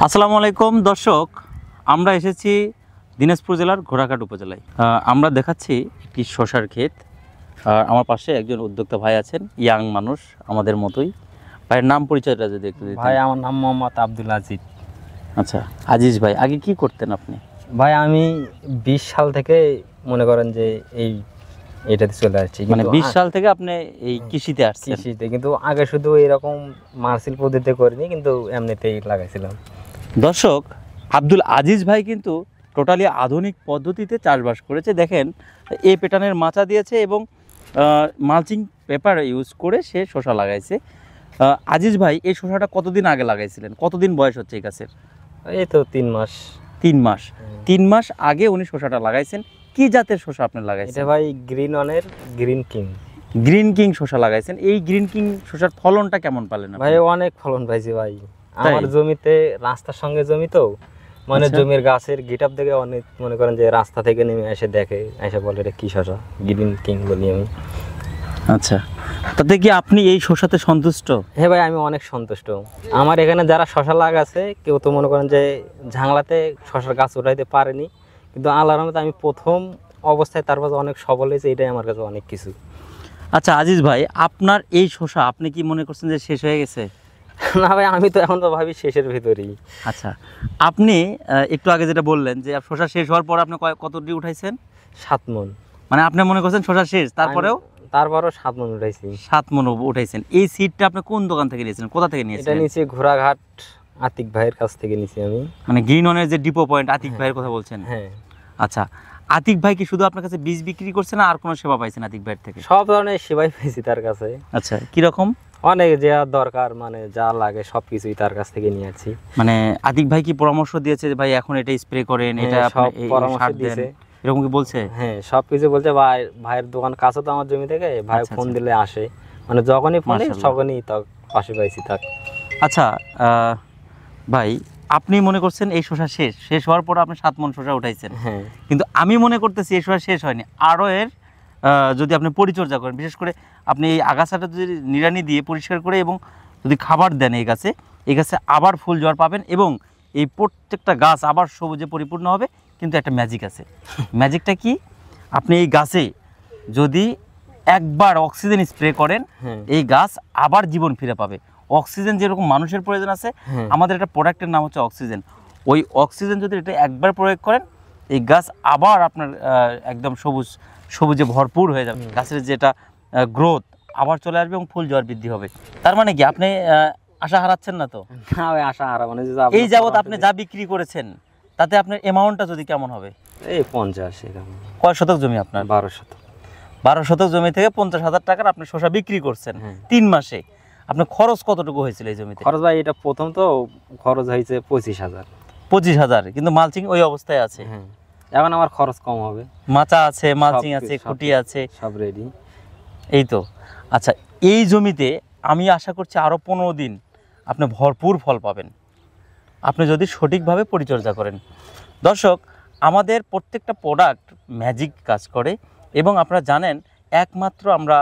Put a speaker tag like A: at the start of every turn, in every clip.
A: আসসালামু আলাইকুম দর্শক, আমরা এসেছি দিনাজপুর জেলার ঘোড়াঘাট উপজেলায়। আমরা দেখাচ্ছি একটি শশার ক্ষেত। আমার পাশে একজন উদ্যোক্তা ভাই আছেন, ইয়াং মানুষ আমাদের মতোই। ভাইয়ের নাম পরিচয়টা যদি একটু দিতেন।
B: ভাই, আমার নাম মোহাম্মদ আব্দুল আজিজ।
A: আচ্ছা, আজিজ ভাই, আগে কি করতেন আপনি?
B: ভাই, আমি 20 সাল থেকে মনে করেন যে এটাতে চলে আসছি।
A: মানে 20 সাল থেকে আপনি এই কৃষিতে আসছেন?
B: কৃষিতে, কিন্তু আগে শুধু এরকম মার্সিল পদ্ধতিতে করিনি, কিন্তু এমনিতেই লাগাইছিলাম।
A: দর্শক, আব্দুল আজিজ ভাই কিন্তু টোটালি আধুনিক পদ্ধতিতে চাষবাস করেছে। দেখেন, এই প্যাটার্নের মাচা দিয়েছে এবং মালচিং পেপার ইউজ করে সে শসা লাগাইছে। আজিজ ভাই, এই শসাটা কতদিন আগে লাগাইছিলেন? কতদিন বয়স হচ্ছে এই গাছের?
B: এই তো 3 মাস।
A: 3 মাস। 3 মাস আগে উনি শসাটা লাগাইছেন। কি জাতের শসা আপনি লাগাইছেন?
B: এটা ভাই গ্রিন ওয়ানের গ্রিন কিং।
A: গ্রিন কিং শসা লাগাইছেন। এই গ্রিন কিং শসার ফলনটা কেমন পেলেন
B: ভাই? অনেক ফলন পাইছি ভাই। আমার জমিতে, রাস্তার সঙ্গে জমি তো, মানে জমির গাছের গিটআপ দেখে অনেক মনে করেন যে রাস্তা থেকে নেমে এসে দেখে, এসে বলে এটা কি শসা, গ্রিন কিং বলি আমি।
A: আচ্ছা, তাতে কি আপনি এই শসাতে সন্তুষ্ট?
B: হ্যাঁ ভাই, আমি অনেক সন্তুষ্ট। আমার এখানে যারা শশা লাগাছে, কেউ তো মনে করেন যে ঝাংলাতে শশার গাছ উঠাইতে পারেনি, কিন্তু আল্লাহর রহমতে আমি প্রথম অবস্থায় তার কাছে অনেক সফল হয়েছে। এটাই আমার কাছে অনেক কিছু।
A: আচ্ছা আজিজ ভাই, আপনার এই শসা আপনি কি মনে করছেন যে শেষ হয়ে গেছে?
B: না ভাই, আমি তো এখন তো ভাবি শেষের ভিতরেই।
A: আচ্ছা, আপনি একটু আগে যেটা বললেন যে শসা শেষ হওয়ার পর আপনি কতটি উঠাইছেন?
B: 7 মণ।
A: মানে আপনি মনে করছেন শসা শেষ, তারপরেও
B: 7 মণ উঠাইছি।
A: 7 মণ উঠাইছেন। এই সিডটা আপনি কোন দোকান থেকে নিয়েছেন, কোথা থেকে নিয়েছেন?
B: এটা নিচে ঘোড়াঘাট আতিক ভাইয়ের কাছ থেকে নিয়েছি আমি।
A: মানে গ্রিন অনের যে ডিপো পয়েন্ট, আতিক ভাইয়ের কথা বলছেন?
B: হ্যাঁ।
A: আচ্ছা, আতিক ভাই কি শুধু আপনার কাছে বীজ বিক্রি করছে না আর কোনো সেবা পাইছেন আতিক ভাইয়ের থেকে?
B: সব ধরনের সেবাই পেয়েছি তার কাছে।
A: আচ্ছা, কিরকম?
B: অনেক যা দরকার, মানে যা লাগে সবকিছুই তার কাছ থেকে নিয়ে আসছি।
A: মানে আতিক ভাই কি পরামর্শ দিয়েছে যে ভাই এখন এটা স্প্রে করেন, এটা আপনি এই সার দেন, এরকম কি বলছে?
B: হ্যাঁ, সবকিছু বলছে। ভাইয়ের দোকান কাছে তো আমার জমি থেকে, ভাই ফোন দিলে আসে, মানে যখনই ফোনে তখনই পাশে পাইছি তার।
A: আচ্ছা ভাই, আপনি মনে করছেন এই শসা শেষ হওয়ার পর আপনি 7 মণ শসা উঠাইছেন।
B: হ্যাঁ,
A: কিন্তু আমি মনে করতেছি এই শসা শেষ হয়নি, আরও এর যদি আপনি পরিচর্যা করেন, বিশেষ করে আপনি এই আগাছাটা যদি নিড়ানি দিয়ে পরিষ্কার করে এবং যদি খাবার দেন এই গাছে আবার ফুল জোয়ার পাবেন এবং এই প্রত্যেকটা গাছ আবার সবুজে পরিপূর্ণ হবে। কিন্তু একটা ম্যাজিক আছে। ম্যাজিকটা কি? আপনি এই গাছে যদি একবার অক্সিজেন স্প্রে করেন, এই গাছ আবার জীবন ফিরে পাবে। অক্সিজেন যেরকম মানুষের প্রয়োজন আছে, আমাদের একটা প্রোডাক্টের নাম হচ্ছে অক্সিজেন। ওই অক্সিজেন যদি এটা একবার প্রয়োগ করেন, এই গাছ আবার আপনার একদম সবুজে ভরপুর হয়ে যাবে। গাছের যেটা গ্রোথ আবার চলে আসবে এবং ফুল জোয়ার বৃদ্ধি হবে। তার মানে কি আপনি আশা হারাচ্ছেন না তো?
B: না ভাই, আশা হারাবো না।
A: এই যাবত আপনি যা বিক্রি করেছেন তাতে আপনার অ্যামাউন্টটা যদি কেমন হবে?
B: এই 50 এরকম।
A: কয় শতক জমি আপনার?
B: 12 শতক।
A: 12 শতক জমি থেকে 50,000 টাকার আপনি শসা বিক্রি করছেন 3 মাসে। আপনার খরচ কতটুকু হয়েছিল এই জমিতে?
B: খরচ ভাই, এটা প্রথম তো খরচ হয়েছে 25,000।
A: 25,000, কিন্তু মালচিং ওই অবস্থায় আছে।
B: এখন আমার খরচ কম হবে।
A: মাচা আছে, মালচিং আছে, খুঁটি আছে,
B: সব রেডি।
A: এই তো। আচ্ছা, এই জমিতে আমি আশা করছি আরও 15 দিন আপনি ভরপুর ফল পাবেন, আপনি যদি সঠিকভাবে পরিচর্যা করেন। দর্শক, আমাদের প্রত্যেকটা প্রোডাক্ট ম্যাজিক কাজ করে এবং আপনারা জানেন একমাত্র আমরা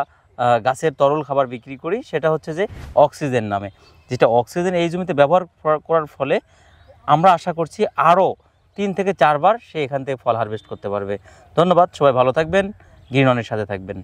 A: গাছের তরল খাবার বিক্রি করি, সেটা হচ্ছে যে অক্সিজেন নামে। যেটা অক্সিজেন এই জমিতে ব্যবহার করার ফলে আমরা আশা করছি আরও 3 থেকে 4 বার সে এখান থেকে ফল হারভেস্ট করতে পারবে। ধন্যবাদ, সবাই ভালো থাকবেন, গ্রিন অনের সাথে থাকবেন।